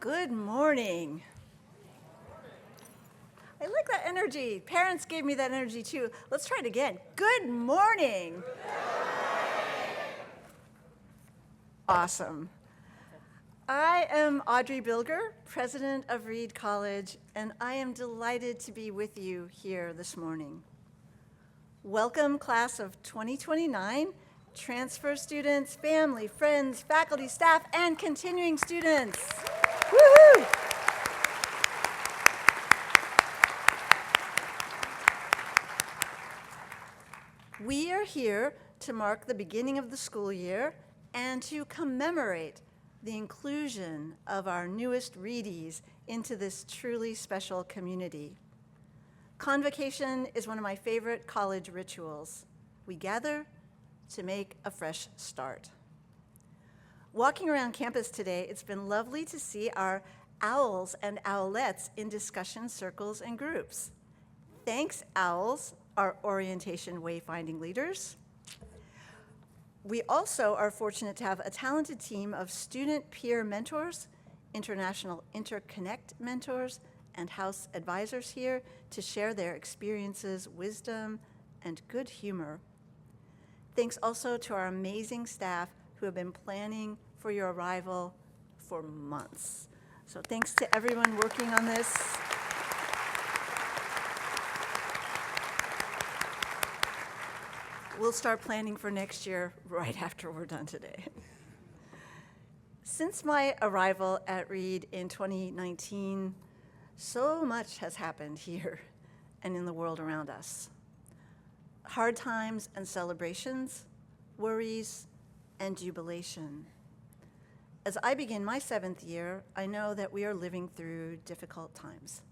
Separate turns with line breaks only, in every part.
Good morning. I like that energy. Parents gave me that energy too. Let's try it again. Good morning. Awesome. I am Audrey Bilger, president of Reed College, and I am delighted to be with you here this morning. Welcome, class of 2029, transfer students, family, friends, faculty, staff, and continuing students. Woohoo! We are here to mark the beginning of the school year and to commemorate the inclusion of our newest Reedies into this truly special community. Convocation is one of my favorite college rituals. We gather to make a fresh start. Walking around campus today, it's been lovely to see our owls and owlettes in discussion circles and groups. Thanks, owls, our orientation wayfinding leaders. We also are fortunate to have a talented team of student peer mentors, international interconnect mentors, and house advisors here to share their experiences, wisdom, and good humor. Thanks also to our amazing staff who have been planning for your arrival for months. So thanks to everyone working on this. We'll start planning for next year right after we're done today. Since my arrival at Reed in 2019, so much has happened here and in the world around us. Hard times and celebrations, worries and jubilation. As I begin my 7th year, I know that we are living through difficult times.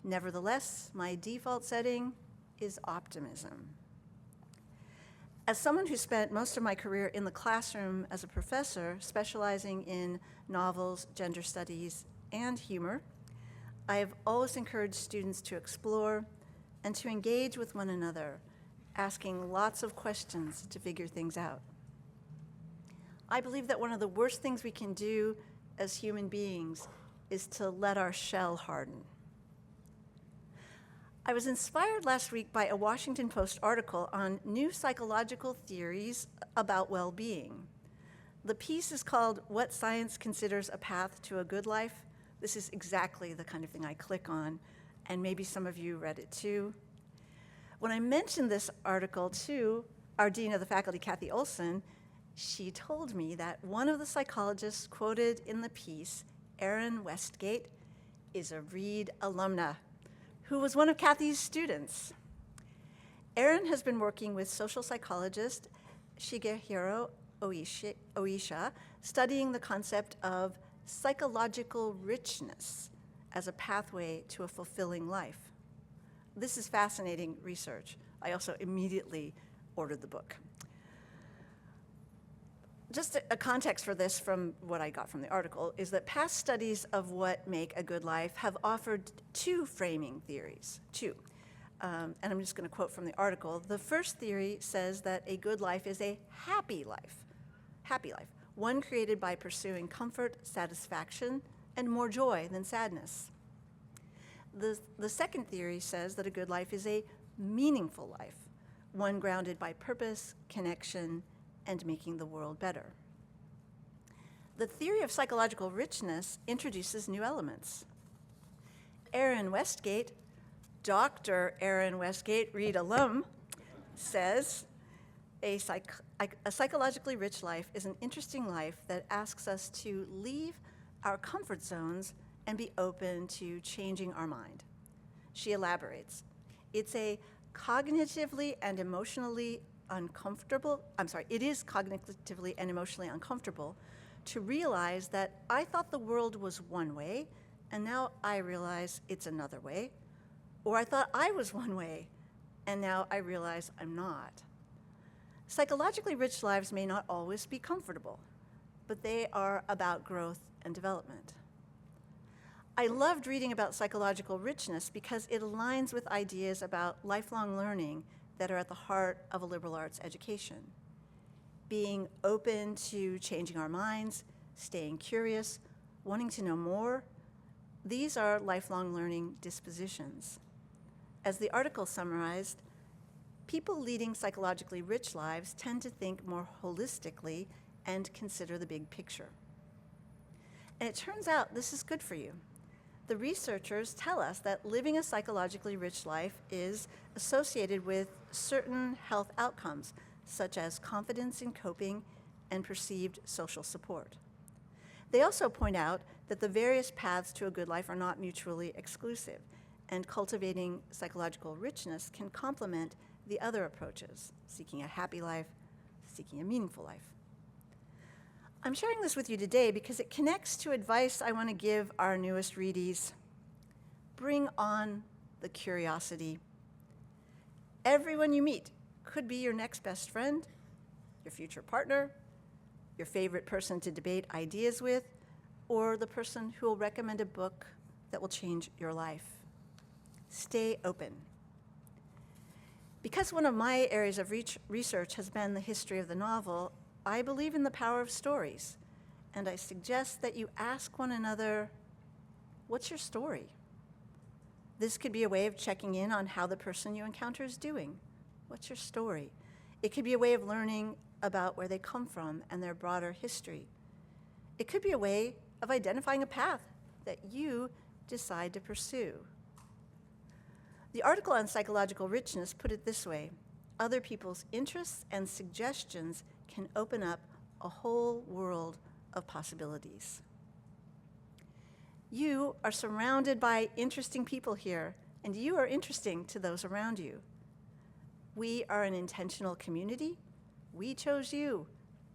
Nevertheless, my default setting is optimism. As someone who spent most of my career in the classroom as a professor, specializing in novels, gender studies, and humor, I have always encouraged students to explore and to engage with one another, asking lots of questions to figure things out. I believe that one of the worst things we can do as human beings is to let our shell harden. I was inspired last week by a Washington Post article on new psychological theories about well-being. The piece is called "What Science Considers a Path to a Good Life." This is exactly the kind of thing I click on, and maybe some of you read it too. When I mentioned this article to our dean of the faculty, Kathy Olson, she told me that one of the psychologists quoted in the piece, Erin Westgate, is a Reed alumna who was one of Kathy's students. Erin has been working with social psychologist Shigehiro Oisha, studying the concept of psychological richness as a pathway to a fulfilling life. This is fascinating research. I also immediately ordered the book. Just a context for this from what I got from the article is that past studies of what make a good life have offered two framing theories, and I'm just going to quote from the article. The first theory says that a good life is a happy life, one created by pursuing comfort, satisfaction, and more joy than sadness. The second theory says that a good life is a meaningful life, one grounded by purpose, connection, and making the world better. The theory of psychological richness introduces new elements. Erin Westgate, Dr. Erin Westgate, Reed alum, says, a psychologically rich life is an interesting life that asks us to leave our comfort zones and be open to changing our mind. She elaborates, it is cognitively and emotionally uncomfortable to realize that I thought the world was one way, and now I realize it's another way. Or I thought I was one way, and now I realize I'm not. Psychologically rich lives may not always be comfortable, but they are about growth and development. I loved reading about psychological richness because it aligns with ideas about lifelong learning that are at the heart of a liberal arts education. Being open to changing our minds, staying curious, wanting to know more, these are lifelong learning dispositions. As the article summarized, people leading psychologically rich lives tend to think more holistically and consider the big picture. And it turns out this is good for you. The researchers tell us that living a psychologically rich life is associated with certain health outcomes, such as confidence in coping and perceived social support. They also point out that the various paths to a good life are not mutually exclusive, and cultivating psychological richness can complement the other approaches, seeking a happy life, seeking a meaningful life. I'm sharing this with you today because it connects to advice I want to give our newest readees. Bring on the curiosity. Everyone you meet could be your next best friend, your future partner, your favorite person to debate ideas with, or the person who will recommend a book that will change your life. Stay open. Because one of my areas of research has been the history of the novel, I believe in the power of stories, and I suggest that you ask one another, what's your story? This could be a way of checking in on how the person you encounter is doing. What's your story? It could be a way of learning about where they come from and their broader history. It could be a way of identifying a path that you decide to pursue. The article on psychological richness put it this way: other people's interests and suggestions can open up a whole world of possibilities. You are surrounded by interesting people here, and you are interesting to those around you. We are an intentional community. We chose you.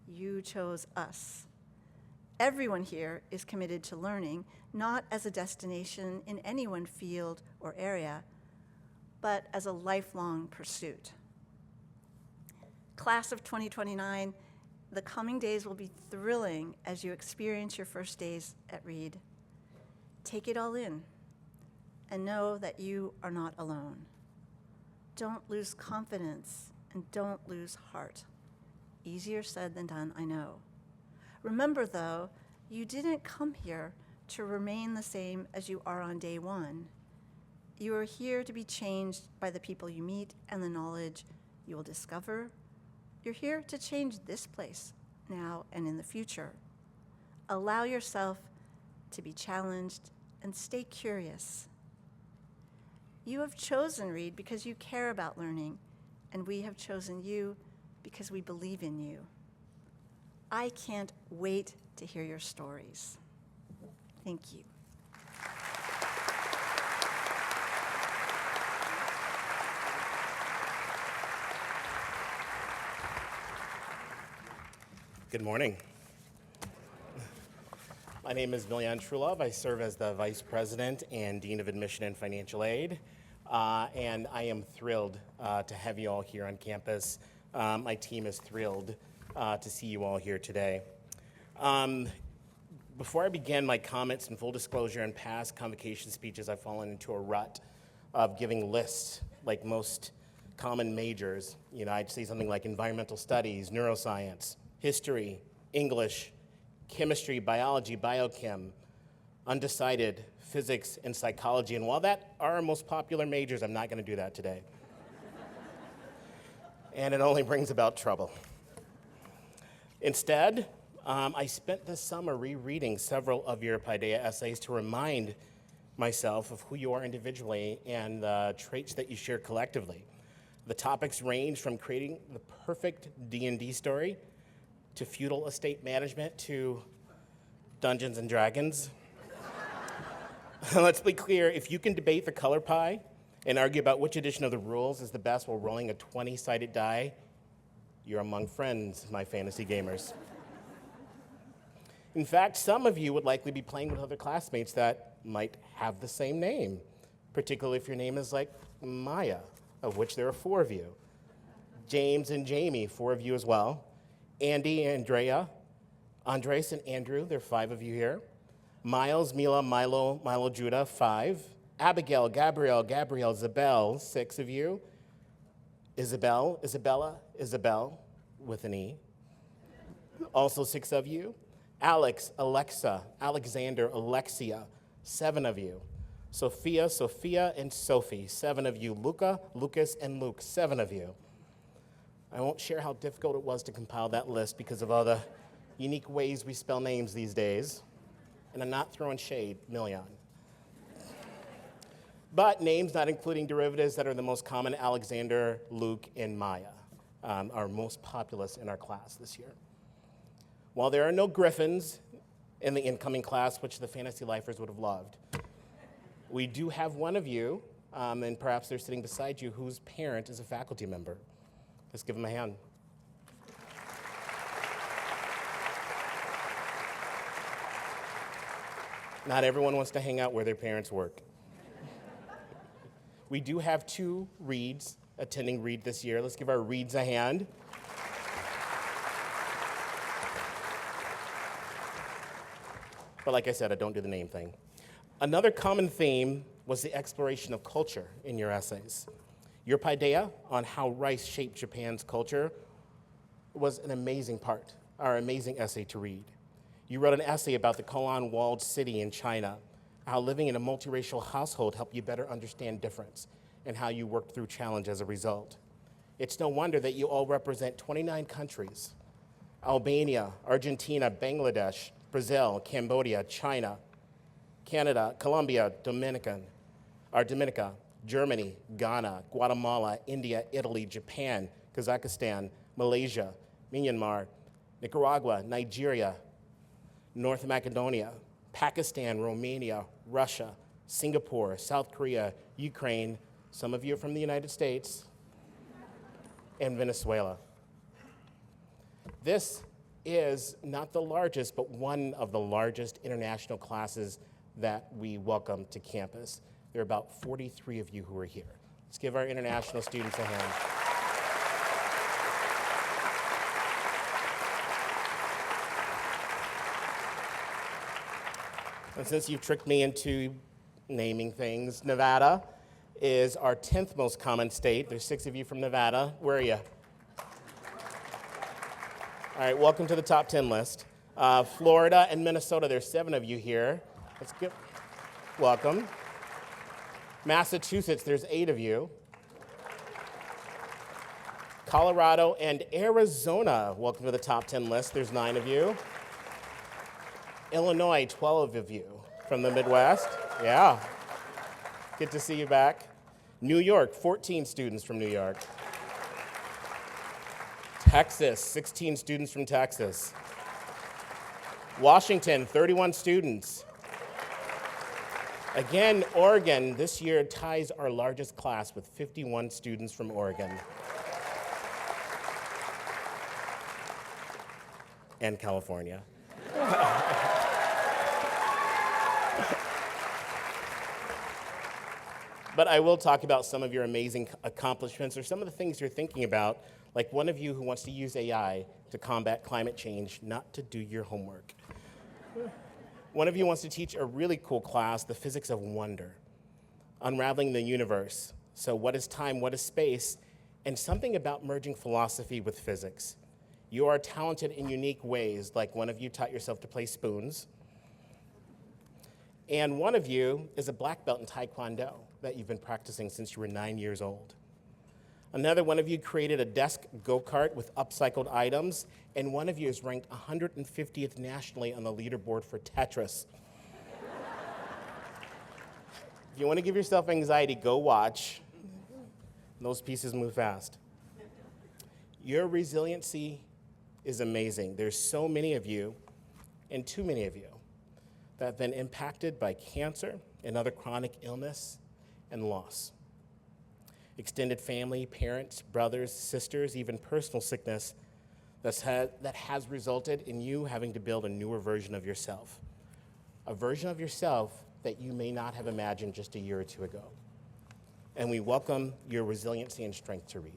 You chose us. Everyone here is committed to learning, not as a destination in any one field or area, but as a lifelong pursuit. Class of 2029, the coming days will be thrilling as you experience your first days at Reed. Take it all in and know that you are not alone. Don't lose confidence and don't lose heart. Easier said than done, I know. Remember, though, you didn't come here to remain the same as you are on day one. You are here to be changed by the people you meet and the knowledge you will discover. You're here to change this place now and in the future. Allow yourself to be challenged and stay curious. You have chosen Reed because you care about learning, and we have chosen you because we believe in you. I can't wait to hear your stories. Thank you.
Good morning. My name is Miljan Trulov. I serve as the Vice President and Dean of Admission and Financial Aid, and I am thrilled to have you all here on campus. My team is thrilled to see you all here today. Before I begin my comments, in full disclosure, in past convocation speeches, I've fallen into a rut of giving lists like most common majors. You know, I'd say something like environmental studies, neuroscience, history, English, chemistry, biology, biochem, undecided, physics, and psychology. And while that are our most popular majors, I'm not going to do that today. And it only brings about trouble. Instead, I spent this summer rereading several of your Paideia essays to remind myself of who you are individually and the traits that you share collectively. The topics range from creating the perfect D&D story to feudal estate management to Dungeons and Dragons. Let's be clear, if you can debate the color pie and argue about which edition of the rules is the best while rolling a 20-sided die, you're among friends, my fantasy gamers. In fact, some of you would likely be playing with other classmates that might have the same name, particularly if your name is like Maya, of which there are 4 of you. James and Jamie, 4 of you as well. Andy, Andrea, Andres, and Andrew, there are 5 of you here. Miles, Mila, Milo, Judah, 5. Abigail, Gabrielle, Zabel, 6 of you. Isabella, with an E, also 6 of you. Alex, Alexa, Alexander, Alexia, 7 of you. Sophia, Sophia, and Sophie, 7 of you. Luca, Lucas, and Luke, 7 of you. I won't share how difficult it was to compile that list because of all the unique ways we spell names these days. And I'm not throwing shade, Million. But names not including derivatives that are the most common, Alexander, Luke, and Maya, are most populous in our class this year. While there are no Griffins in the incoming class, which the Fantasy Lifers would have loved, we do have one of you, and perhaps they're sitting beside you, whose parent is a faculty member. Let's give them a hand. Not everyone wants to hang out where their parents work. We do have 2 Reeds attending Reed this year. Let's give our Reeds a hand. But like I said, I don't do the name thing. Another common theme was the exploration of culture in your essays. Your paideia on how rice shaped Japan's culture was an amazing part, our amazing essay to read. You wrote an essay about the Kolan walled city in China, how living in a multiracial household helped you better understand difference, and how you worked through challenge as a result. It's no wonder that you all represent 29 countries: Albania, Argentina, Bangladesh, Brazil, Cambodia, China, Canada, Colombia, Dominica, Germany, Ghana, Guatemala, India, Italy, Japan, Kazakhstan, Malaysia, Myanmar, Nicaragua, Nigeria, North Macedonia, Pakistan, Romania, Russia, Singapore, South Korea, Ukraine, some of you are from the United States, and Venezuela. This is not the largest, but one of the largest international classes that we welcome to campus. There are about 43 of you who are here. Let's give our international students a hand. And since you've tricked me into naming things, Nevada is our 10th most common state. There's 6 of you from Nevada. Where are you? All right, welcome to the top 10 list. Florida and Minnesota, there's 7 of you here. Let's get, welcome. Massachusetts, there's 8 of you. Colorado and Arizona, welcome to the top 10 list. There's 9 of you. Illinois, 12 of you from the Midwest. Yeah, good to see you back. New York, 14 students from New York. Texas, 16 students from Texas. Washington, 31 students. Again, Oregon this year ties our largest class with 51 students from Oregon. And California. But I will talk about some of your amazing accomplishments or some of the things you're thinking about, like one of you who wants to use AI to combat climate change, not to do your homework. One of you wants to teach a really cool class, the physics of wonder, unraveling the universe. So what is time, what is space, and something about merging philosophy with physics. You are talented in unique ways, like one of you taught yourself to play spoons, and one of you is a black belt in Taekwondo that you've been practicing since you were 9 years old. Another one of you created a desk go-kart with upcycled items, and one of you is ranked 150th nationally on the leaderboard for Tetris. If you want to give yourself anxiety, go watch. Those pieces move fast. Your resiliency is amazing. There's so many of you, and too many of you, that have been impacted by cancer and other chronic illness and loss. Extended family, parents, brothers, sisters, even personal sickness that has resulted in you having to build a newer version of yourself. A version of yourself that you may not have imagined just a year or two ago. And we welcome your resiliency and strength to read.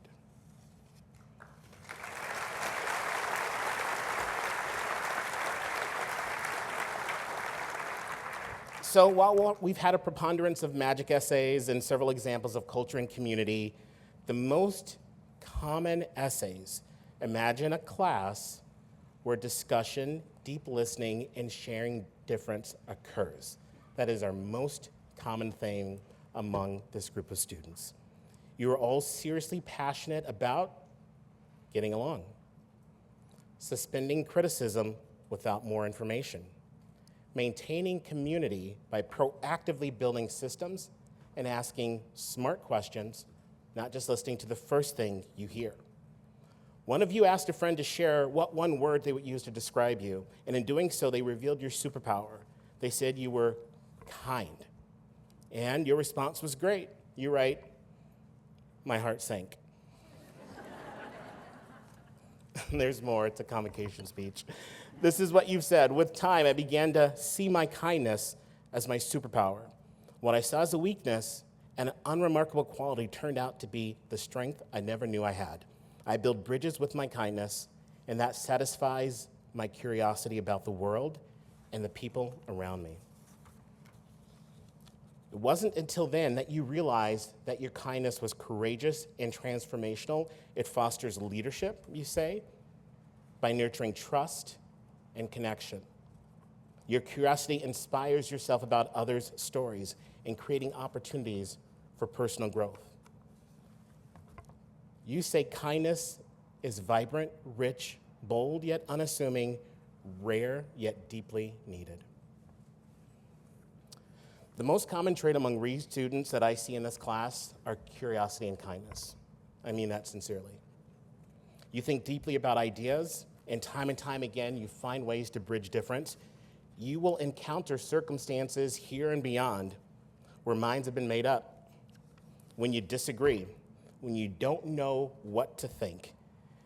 So while we've had a preponderance of magic essays and several examples of culture and community, the most common essays imagine a class where discussion, deep listening and sharing difference occurs. That is our most common thing among this group of students. You are all seriously passionate about getting along, suspending criticism without more information, maintaining community by proactively building systems and asking smart questions, not just listening to the first thing you hear. One of you asked a friend to share what one word they would use to describe you, and in doing so, they revealed your superpower. They said you were kind, and your response was great. You write, "My heart sank." There's more. It's a convocation speech. This is what you've said. "With time, I began to see my kindness as my superpower. What I saw as a weakness and an unremarkable quality turned out to be the strength I never knew I had. I build bridges with my kindness, and that satisfies my curiosity about the world and the people around me." It wasn't until then that you realized that your kindness was courageous and transformational. It fosters leadership, you say, by nurturing trust and connection. Your curiosity inspires yourself about others' stories and creating opportunities for personal growth. You say kindness is vibrant, rich, bold yet unassuming, rare yet deeply needed. The most common trait among Reed students that I see in this class are curiosity and kindness. I mean that sincerely. You think deeply about ideas, and time again, you find ways to bridge difference. You will encounter circumstances here and beyond where minds have been made up. When you disagree, when you don't know what to think,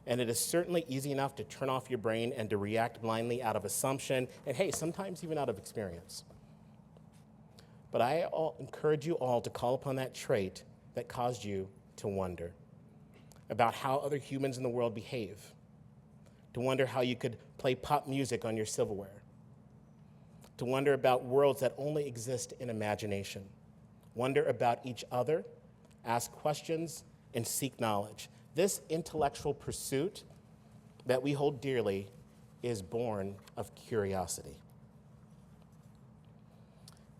and it is certainly easy enough to turn off your brain and to react blindly out of assumption, and hey, sometimes even out of experience. But I encourage you all to call upon that trait that caused you to wonder about how other humans in the world behave, to wonder how you could play pop music on your silverware, to wonder about worlds that only exist in imagination, wonder about each other, ask questions, and seek knowledge. This intellectual pursuit that we hold dearly is born of curiosity.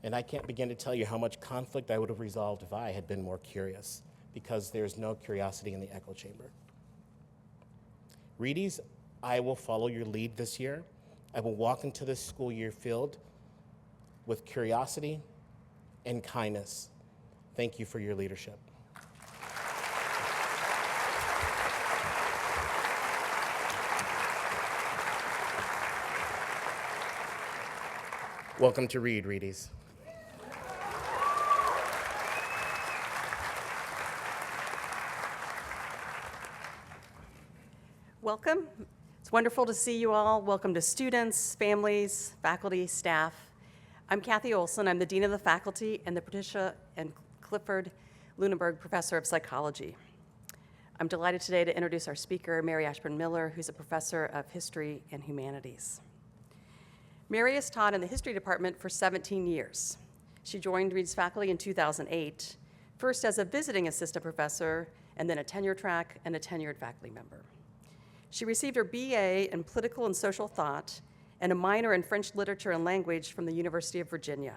And I can't begin to tell you how much conflict I would have resolved if I had been more curious, because there's no curiosity in the echo chamber. Reedies, I will follow your lead this year. I will walk into this school year filled with curiosity and kindness. Thank you for your leadership. Welcome to Reed, Reedies.
Welcome. It's wonderful to see you all. Welcome to students, families, faculty, staff. I'm Kathy Olson. I'm the Dean of the Faculty and the Patricia and Clifford Lunenburg Professor of Psychology. I'm delighted today to introduce our speaker, Mary Ashburn Miller, who's a professor of History and Humanities. Mary has taught in the History Department for 17 years. She joined Reed's faculty in 2008, first as a visiting assistant professor, and then a tenure track and a tenured faculty member. She received her BA in Political and Social Thought and a minor in French Literature and Language from the University of Virginia.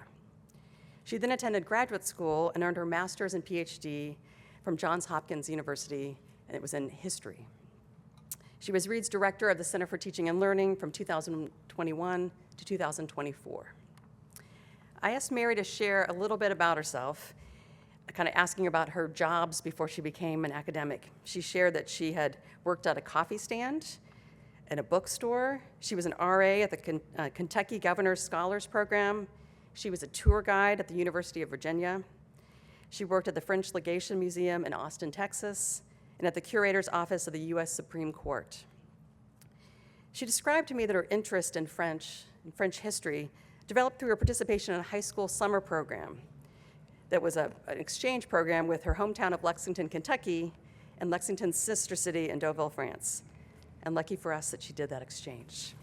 She then attended graduate school and earned her master's and PhD from Johns Hopkins University, and it was in history. She was Reed's director of the Center for Teaching and Learning from 2021 to 2024. I asked Mary to share a little bit about herself, kind of asking about her jobs before she became an academic. She shared that she had worked at a coffee stand, in a bookstore. She was an RA at the Kentucky Governor's Scholars Program. She was a tour guide at the University of Virginia. She worked at the French Legation Museum in Austin, Texas, and at the Curator's Office of the U.S. Supreme Court. She described to me that her interest in French history, developed through her participation in a high school summer program that was an exchange program with her hometown of Lexington, Kentucky, and Lexington's sister city in Deauville, France. And lucky for us that she did that exchange.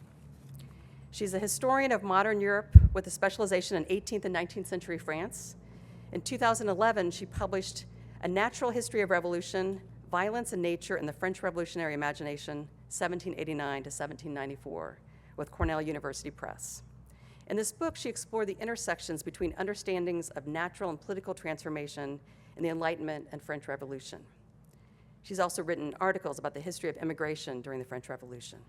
She's a historian of modern Europe with a specialization in 18th and 19th century France. In 2011, she published A Natural History of Revolution, Violence and Nature in the French Revolutionary Imagination, 1789 to 1794, with Cornell University Press. In this book, she explored the intersections between understandings of natural and political transformation in the Enlightenment and French Revolution. She's also written articles about the history of immigration during the French Revolution.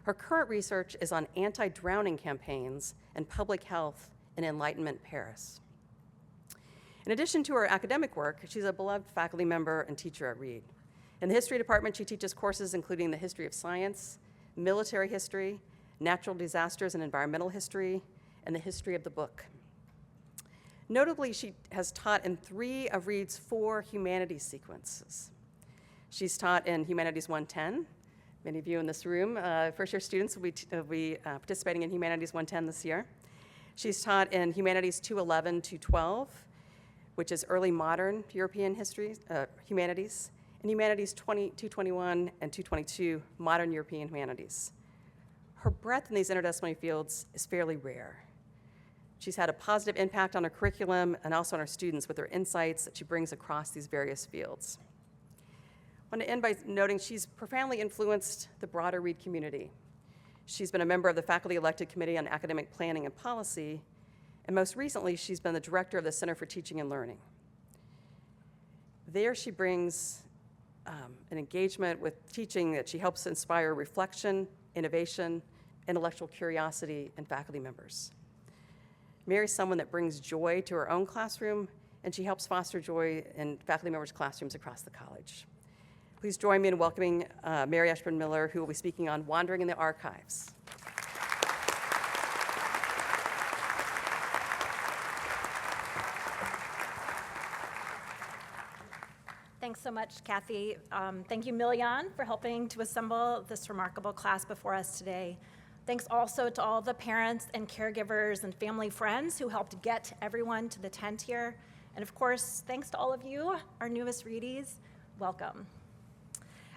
Her current research is on anti-drowning campaigns and public health in Enlightenment Paris. In addition to her academic work, she's a beloved faculty member and teacher at Reed. In the history department, she teaches courses including the history of science, military history, natural disasters and environmental history, and the history of the book. Notably, she has taught in 3 of Reed's 4 humanities sequences. She's taught in Humanities 110. Many of you in this room, first-year students, will be participating in Humanities 110 this year. She's taught in Humanities 211, 212, which is early modern European history, humanities, and Humanities 221 and 222, modern European humanities. Her breadth in these interdisciplinary fields is fairly rare. She's had a positive impact on her curriculum and also on her students with her insights that she brings across these various fields. I want to end by noting she's profoundly influenced the broader Reed community. She's been a member of the Faculty Elected Committee on Academic Planning and Policy, and most recently, she's been the director of the Center for Teaching and Learning. There she brings an engagement with teaching that she helps inspire reflection, innovation, intellectual curiosity in faculty members. Mary's someone that brings joy to her own classroom, and she helps foster joy in faculty members' classrooms across the college. Please join me in welcoming Mary Ashburn Miller, who will be speaking on Wandering in the Archives.
Thanks so much, Kathy. Thank you, Milian, for helping to assemble this remarkable class before us today. Thanks also to all the parents and caregivers and family friends who helped get everyone to the tent here. And of course, thanks to all of you, our newest Reedies. Welcome.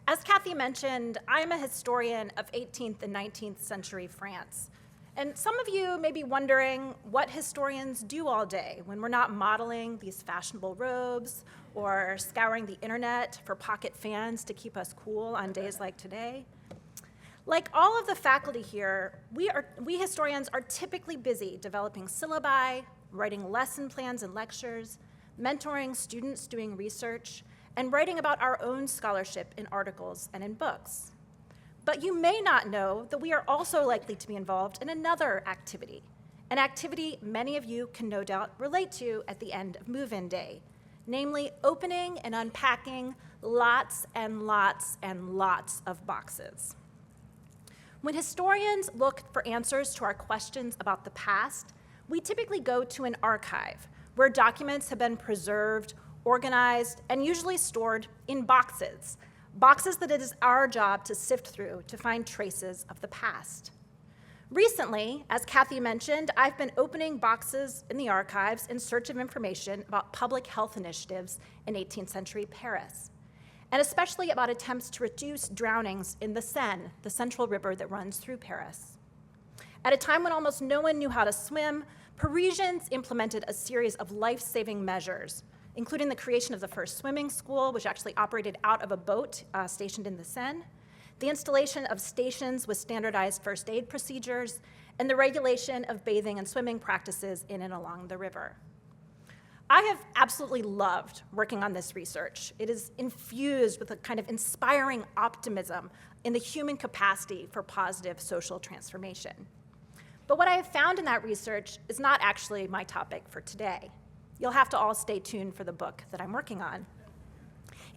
As Kathy mentioned, I'm a historian of 18th and 19th century France. And some of you may be wondering what historians do all day when we're not modeling these fashionable robes or scouring the internet for pocket fans to keep us cool on days like today. Like all of the faculty here, we historians are typically busy developing syllabi, writing lesson plans and lectures, mentoring students doing research, and writing about our own scholarship in articles and in books. But you may not know that we are also likely to be involved in another activity, an activity many of you can no doubt relate to at the end of move-in day, namely opening and unpacking lots and lots and lots of boxes. When historians look for answers to our questions about the past, we typically go to an archive where documents have been preserved, organized, and usually stored in boxes that it is our job to sift through to find traces of the past. Recently, as Kathy mentioned, I've been opening boxes in the archives in search of information about public health initiatives in 18th century Paris, and especially about attempts to reduce drownings in the Seine, the central river that runs through Paris. At a time when almost no one knew how to swim, Parisians implemented a series of life-saving measures, including the creation of the first swimming school, which actually operated out of a boat stationed in the Seine, the installation of stations with standardized first aid procedures, and the regulation of bathing and swimming practices in and along the river. I have absolutely loved working on this research. It is infused with a kind of inspiring optimism in the human capacity for positive social transformation. But what I have found in that research is not actually my topic for today. You'll have to all stay tuned for the book that I'm working on.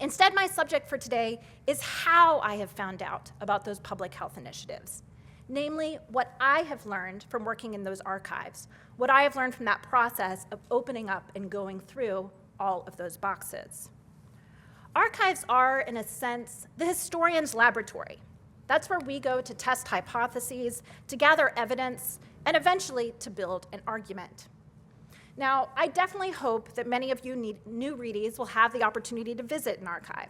Instead, my subject for today is how I have found out about those public health initiatives, namely what I have learned from working in those archives, what I have learned from that process of opening up and going through all of those boxes. Archives are, in a sense, the historian's laboratory. That's where we go to test hypotheses, to gather evidence, and eventually to build an argument. Now, I definitely hope that many of you new Reedies will have the opportunity to visit an archive,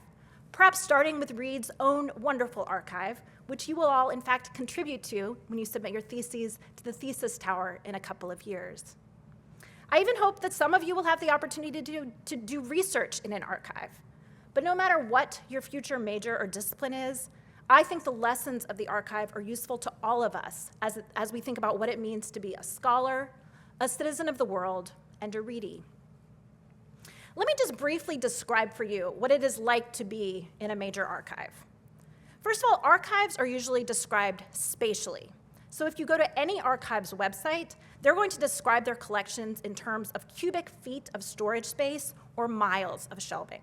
perhaps starting with Reed's own wonderful archive, which you will all, in fact, contribute to when you submit your theses to the Thesis Tower in a couple of years. I even hope that some of you will have the opportunity to do research in an archive. But no matter what your future major or discipline is, I think the lessons of the archive are useful to all of us as we think about what it means to be a scholar, a citizen of the world, and a readie. Let me just briefly describe for you what it is like to be in a major archive. First of all, archives are usually described spatially. So if you go to any archive's website, they're going to describe their collections in terms of cubic feet of storage space or miles of shelving.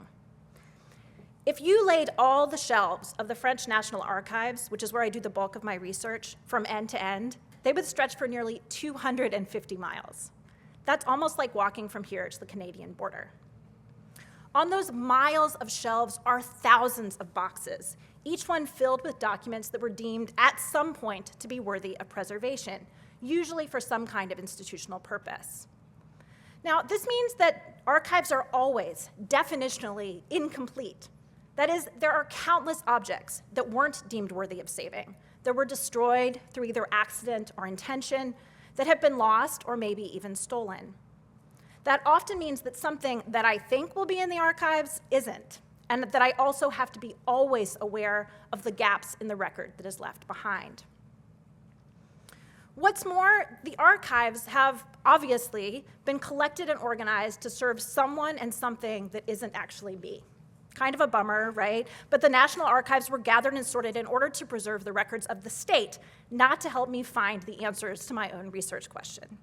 If you laid all the shelves of the French National Archives, which is where I do the bulk of my research, from end to end, they would stretch for nearly 250 miles. That's almost like walking from here to the Canadian border. On those miles of shelves are thousands of boxes, each one filled with documents that were deemed at some point to be worthy of preservation, usually for some kind of institutional purpose. Now, this means that archives are always definitionally incomplete. That is, there are countless objects that weren't deemed worthy of saving, that were destroyed through either accident or intention, that have been lost or maybe even stolen. That often means that something that I think will be in the archives isn't, and that I also have to be always aware of the gaps in the record that is left behind. What's more, the archives have obviously been collected and organized to serve someone and something that isn't actually me. Kind of a bummer, right? But the National Archives were gathered and sorted in order to preserve the records of the state, not to help me find the answers to my own research question.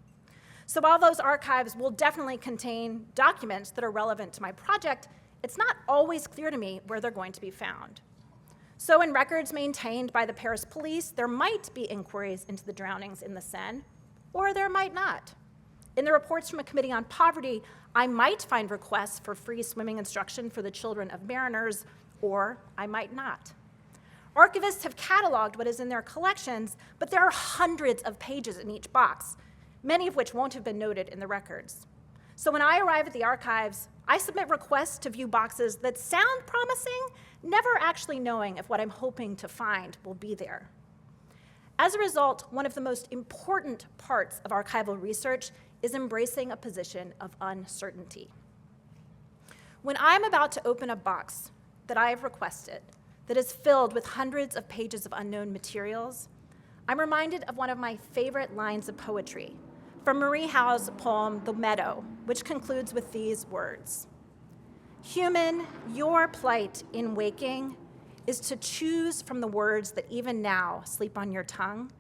So while those archives will definitely contain documents that are relevant to my project, it's not always clear to me where they're going to be found. So in records maintained by the Paris police, there might be inquiries into the drownings in the Seine, or there might not. In the reports from a committee on poverty, I might find requests for free swimming instruction for the children of mariners, or I might not. Archivists have cataloged what is in their collections, but there are hundreds of pages in each box, many of which won't have been noted in the records. So when I arrive at the archives, I submit requests to view boxes that sound promising, never actually knowing if what I'm hoping to find will be there. As a result, one of the most important parts of archival research is embracing a position of uncertainty. When I'm about to open a box that I have requested that is filled with hundreds of pages of unknown materials, I'm reminded of one of my favorite lines of poetry from Marie Howe's poem, The Meadow, which concludes with these words: "Human, your plight in waking is to choose from the words that even now sleep on your tongue,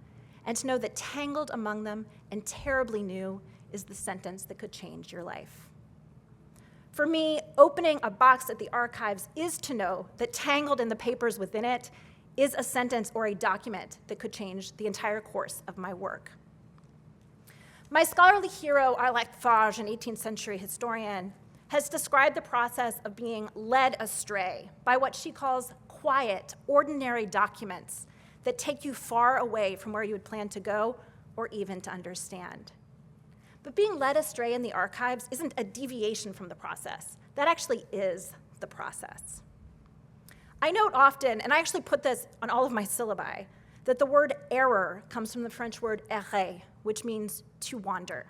and to know that tangled among them and terribly new is the sentence that could change your life." For me, opening a box at the archives is to know that tangled in the papers within it is a sentence or a document that could change the entire course of my work. My scholarly hero, Arlette Fage, an 18th century historian, has described the process of being led astray by what she calls quiet, ordinary documents that take you far away from where you had planned to go or even to understand. But being led astray in the archives isn't a deviation from the process. That actually is the process. I note often, and I actually put this on all of my syllabi, that the word error comes from the French word errer, which means to wander.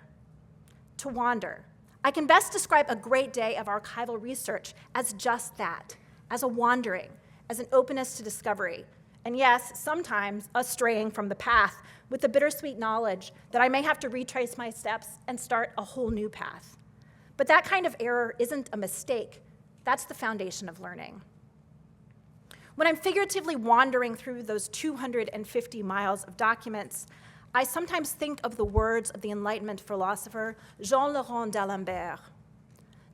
To wander. I can best describe a great day of archival research as just that, as a wandering, as an openness to discovery, and yes, sometimes a straying from the path with the bittersweet knowledge that I may have to retrace my steps and start a whole new path. But that kind of error isn't a mistake. That's the foundation of learning. When I'm figuratively wandering through those 250 miles of documents, I sometimes think of the words of the Enlightenment philosopher Jean-Laurent d'Alembert.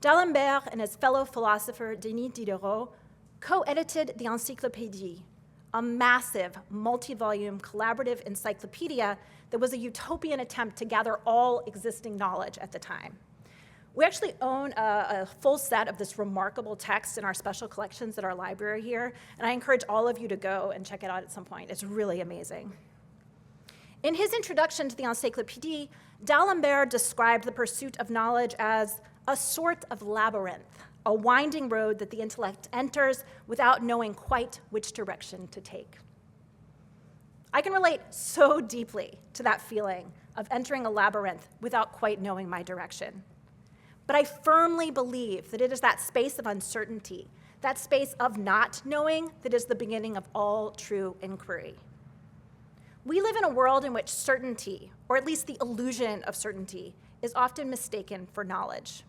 D'Alembert and his fellow philosopher Denis Diderot co-edited the Encyclopédie, a massive, multi-volume, collaborative encyclopedia that was a utopian attempt to gather all existing knowledge at the time. We actually own a full set of this remarkable text in our special collections at our library here, and I encourage all of you to go and check it out at some point. It's really amazing. In his introduction to the Encyclopédie, d'Alembert described the pursuit of knowledge as a sort of labyrinth, a winding road that the intellect enters without knowing quite which direction to take. I can relate so deeply to that feeling of entering a labyrinth without quite knowing my direction. But I firmly believe that it is that space of uncertainty, that space of not knowing that is the beginning of all true inquiry. We live in a world in which certainty, or at least the illusion of certainty, is often mistaken for knowledge.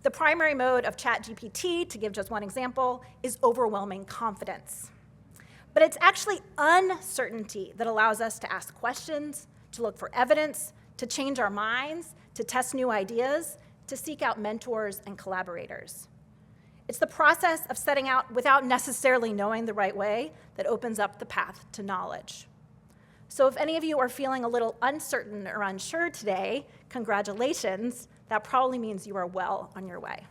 The primary mode of ChatGPT, to give just one example, is overwhelming confidence. But it's actually uncertainty that allows us to ask questions, to look for evidence, to change our minds, to test new ideas, to seek out mentors and collaborators. It's the process of setting out without necessarily knowing the right way that opens up the path to knowledge. So if any of you are feeling a little uncertain or unsure today, congratulations, that probably means you are well on your way.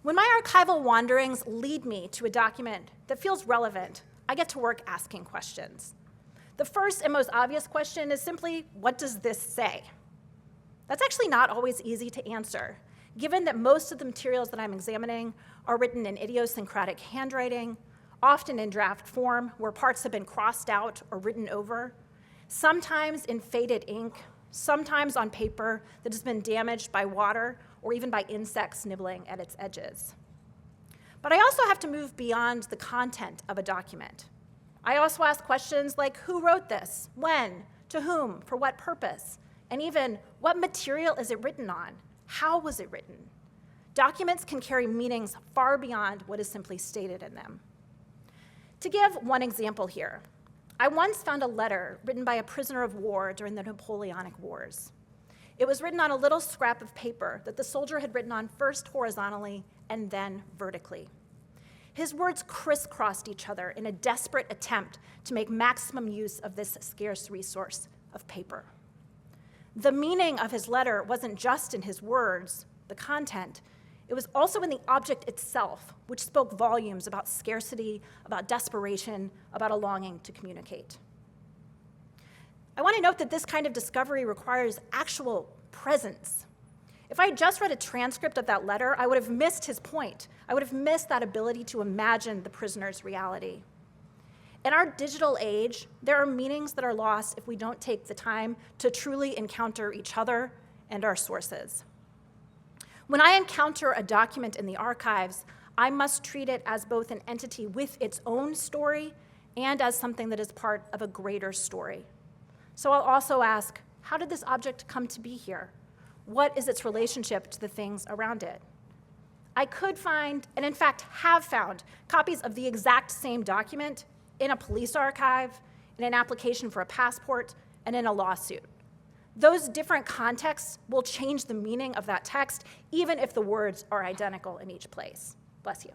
When my archival wanderings lead me to a document that feels relevant, I get to work asking questions. The first and most obvious question is simply, what does this say? That's actually not always easy to answer, given that most of the materials that I'm examining are written in idiosyncratic handwriting, often in draft form where parts have been crossed out or written over, sometimes in faded ink, sometimes on paper that has been damaged by water or even by insects nibbling at its edges. But I also have to move beyond the content of a document. I also ask questions like, who wrote this, when, to whom, for what purpose, and even what material is it written on, how was it written? Documents can carry meanings far beyond what is simply stated in them. To give one example here, I once found a letter written by a prisoner of war during the Napoleonic Wars. It was written on a little scrap of paper that the soldier had written on first horizontally and then vertically. His words crisscrossed each other in a desperate attempt to make maximum use of this scarce resource of paper. The meaning of his letter wasn't just in his words, the content, it was also in the object itself, which spoke volumes about scarcity, about desperation, about a longing to communicate. I want to note that this kind of discovery requires actual presence. If I had just read a transcript of that letter, I would have missed his point. I would have missed that ability to imagine the prisoner's reality. In our digital age, there are meanings that are lost if we don't take the time to truly encounter each other and our sources. When I encounter a document in the archives, I must treat it as both an entity with its own story and as something that is part of a greater story. So I'll also ask, how did this object come to be here? What is its relationship to the things around it? I could find, and in fact have found, copies of the exact same document in a police archive, in an application for a passport, and in a lawsuit. Those different contexts will change the meaning of that text, even if the words are identical in each place. Bless you.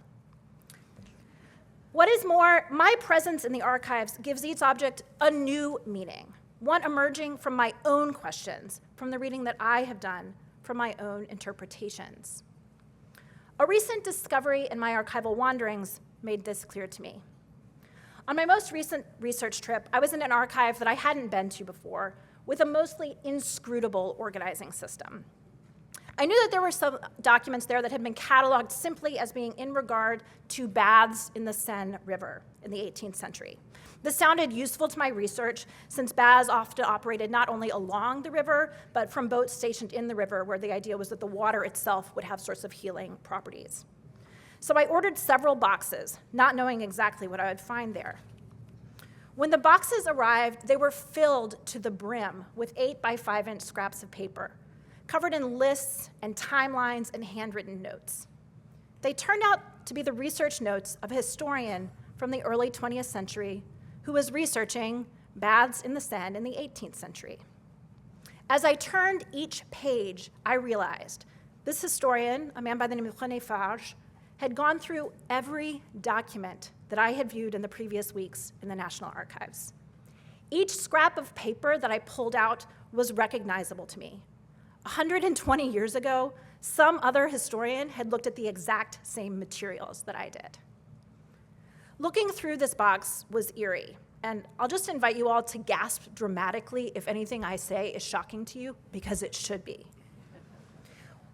What is more, my presence in the archives gives each object a new meaning, one emerging from my own questions, from the reading that I have done, from my own interpretations. A recent discovery in my archival wanderings made this clear to me. On my most recent research trip, I was in an archive that I hadn't been to before, with a mostly inscrutable organizing system. I knew that there were some documents there that had been cataloged simply as being in regard to baths in the Seine River in the 18th century. This sounded useful to my research, since baths often operated not only along the river, but from boats stationed in the river, where the idea was that the water itself would have sorts of healing properties. So I ordered several boxes, not knowing exactly what I would find there. When the boxes arrived, they were filled to the brim with 8 by 5 inch scraps of paper, covered in lists and timelines and handwritten notes. They turned out to be the research notes of a historian from the early 20th century who was researching baths in the Seine in the 18th century. As I turned each page, I realized this historian, a man by the name of René Farge, had gone through every document that I had viewed in the previous weeks in the National Archives. Each scrap of paper that I pulled out was recognizable to me. 120 years ago, some other historian had looked at the exact same materials that I did. Looking through this box was eerie, and I'll just invite you all to gasp dramatically if anything I say is shocking to you, because it should be.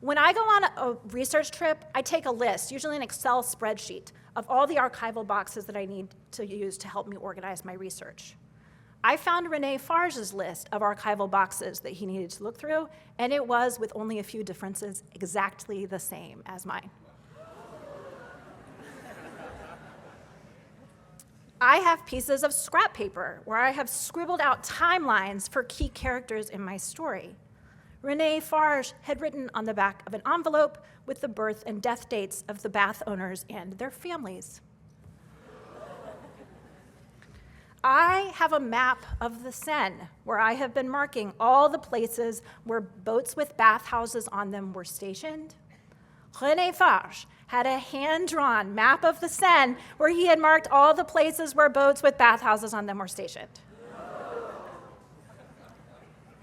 When I go on a research trip, I take a list, usually an Excel spreadsheet, of all the archival boxes that I need to use to help me organize my research. I found René Farge's list of archival boxes that he needed to look through, and it was, with only a few differences, exactly the same as mine. I have pieces of scrap paper where I have scribbled out timelines for key characters in my story. Renee Farge had written on the back of an envelope with the birth and death dates of the bath owners and their families. I have a map of the Seine where I have been marking all the places where boats with bathhouses on them were stationed. René Farge had a hand-drawn map of the Seine where he had marked all the places where boats with bathhouses on them were stationed.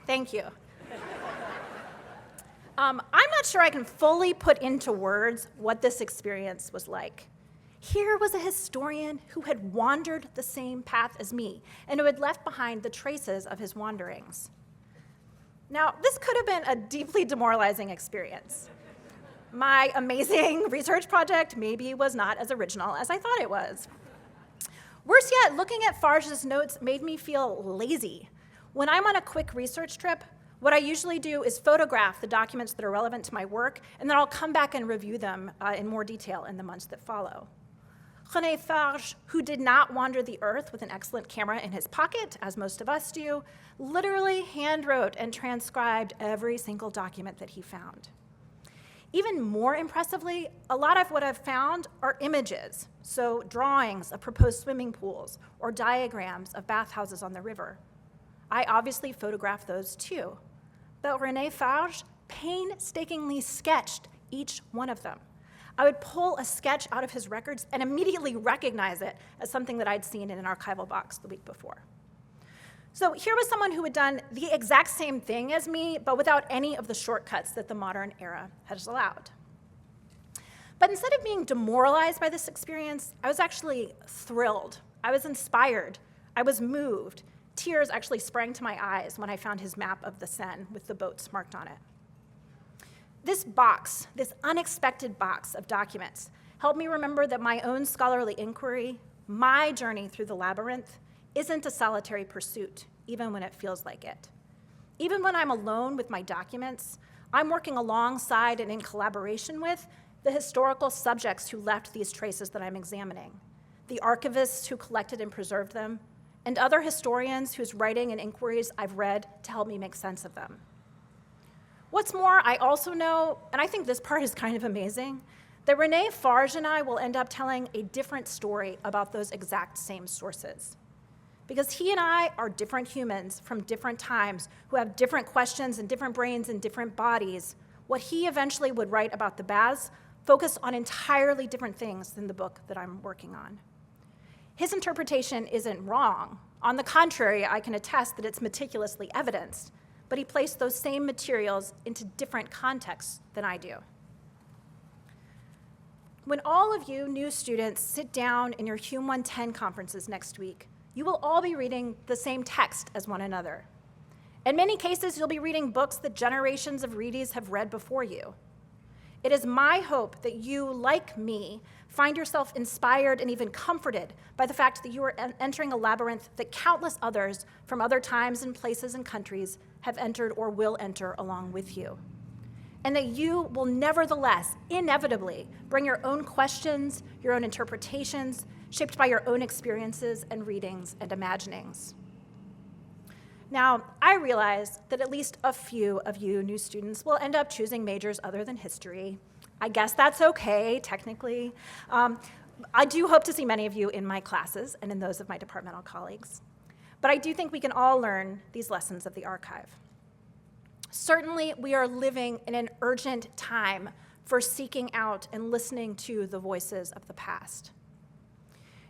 Thank you. I'm not sure I can fully put into words what this experience was like. Here was a historian who had wandered the same path as me and who had left behind the traces of his wanderings. Now, this could have been a deeply demoralizing experience. My amazing research project maybe was not as original as I thought it was. Worse yet, looking at Farge's notes made me feel lazy. When I'm on a quick research trip, what I usually do is photograph the documents that are relevant to my work, and then I'll come back and review them in more detail in the months that follow. René Farge, who did not wander the earth with an excellent camera in his pocket, as most of us do, literally handwrote and transcribed every single document that he found. Even more impressively, a lot of what I've found are images, so drawings of proposed swimming pools or diagrams of bathhouses on the river. I obviously photographed those too, but René Farge painstakingly sketched each one of them. I would pull a sketch out of his records and immediately recognize it as something that I'd seen in an archival box the week before. So here was someone who had done the exact same thing as me, but without any of the shortcuts that the modern era has allowed. But instead of being demoralized by this experience, I was actually thrilled. I was inspired. I was moved. Tears actually sprang to my eyes when I found his map of the Seine with the boats marked on it. This box, this unexpected box of documents, helped me remember that my own scholarly inquiry, my journey through the labyrinth, isn't a solitary pursuit, even when it feels like it. Even when I'm alone with my documents, I'm working alongside and in collaboration with the historical subjects who left these traces that I'm examining, the archivists who collected and preserved them, and other historians whose writing and inquiries I've read to help me make sense of them. What's more, I also know, and I think this part is kind of amazing, that René Farge and I will end up telling a different story about those exact same sources. Because he and I are different humans from different times who have different questions and different brains and different bodies. What he eventually would write about the baths focused on entirely different things than the book that I'm working on. His interpretation isn't wrong. On the contrary, I can attest that it's meticulously evidenced, but he placed those same materials into different contexts than I do. When all of you new students sit down in your Hume 110 conferences next week, you will all be reading the same text as one another. In many cases, you'll be reading books that generations of readies have read before you. It is my hope that you, like me, find yourself inspired and even comforted by the fact that you are entering a labyrinth that countless others from other times and places and countries have entered or will enter along with you. And that you will nevertheless, inevitably, bring your own questions, your own interpretations, shaped by your own experiences and readings and imaginings. Now, I realize that at least a few of you new students will end up choosing majors other than history. I guess that's okay, technically. I do hope to see many of you in my classes and in those of my departmental colleagues. But I do think we can all learn these lessons of the archive. Certainly, we are living in an urgent time for seeking out and listening to the voices of the past.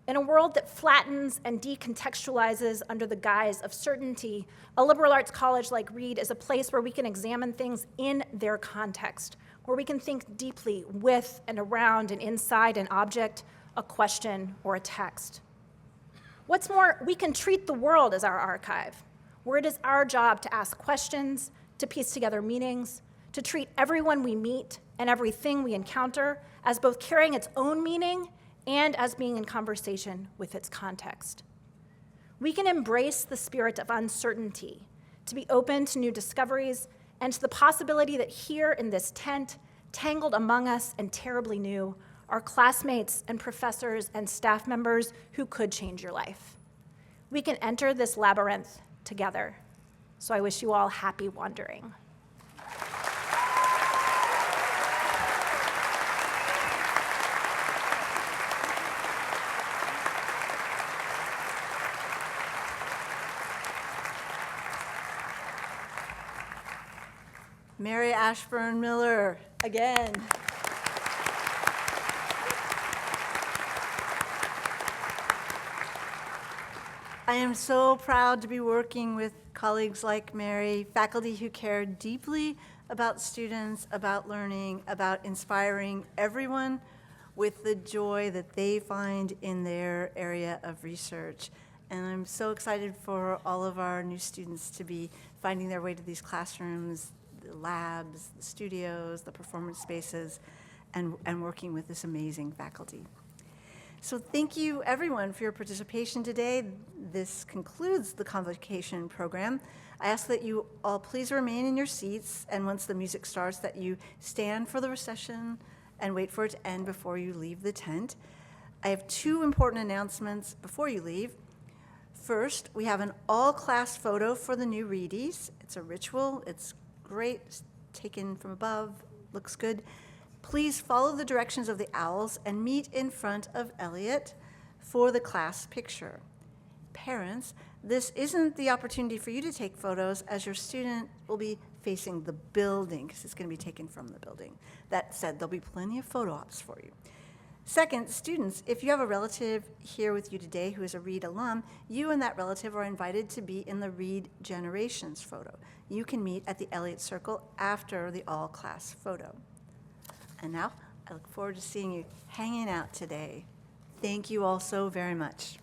In a world that flattens and decontextualizes under the guise of certainty, a liberal arts college like Reed is a place where we can examine things in their context, where we can think deeply with and around and inside an object, a question, or a text. What's more, we can treat the world as our archive, where it is our job to ask questions, to piece together meanings, to treat everyone we meet and everything we encounter as both carrying its own meaning and as being in conversation with its context. We can embrace the spirit of uncertainty, to be open to new discoveries and to the possibility that here in this tent, tangled among us and terribly new, are classmates and professors and staff members who could change your life. We can enter this labyrinth together. So I wish you all happy wandering.
Mary Ashburn Miller, again. I am so proud to be working with colleagues like Mary, faculty who care deeply about students, about learning, about inspiring everyone with the joy that they find in their area of research. And I'm so excited for all of our new students to be finding their way to these classrooms, the labs, the studios, the performance spaces, and working with this amazing faculty. So thank you, everyone, for your participation today. This concludes the Convocation program. I ask that you all please remain in your seats, and once the music starts, that you stand for the recession and wait for it to end before you leave the tent. I have two important announcements before you leave. First, we have an all-class photo for the new Reedies. It's a ritual. It's great. It's taken from above. Looks good. Please follow the directions of the owls and meet in front of Elliot for the class picture. Parents, this isn't the opportunity for you to take photos, as your student will be facing the building because it's going to be taken from the building. That said, there'll be plenty of photo ops for you. Second, students, if you have a relative here with you today who is a Reed alum, you and that relative are invited to be in the Reed Generations photo. You can meet at the Elliott Circle after the all-class photo. And now, I look forward to seeing you hanging out today. Thank you all so very much.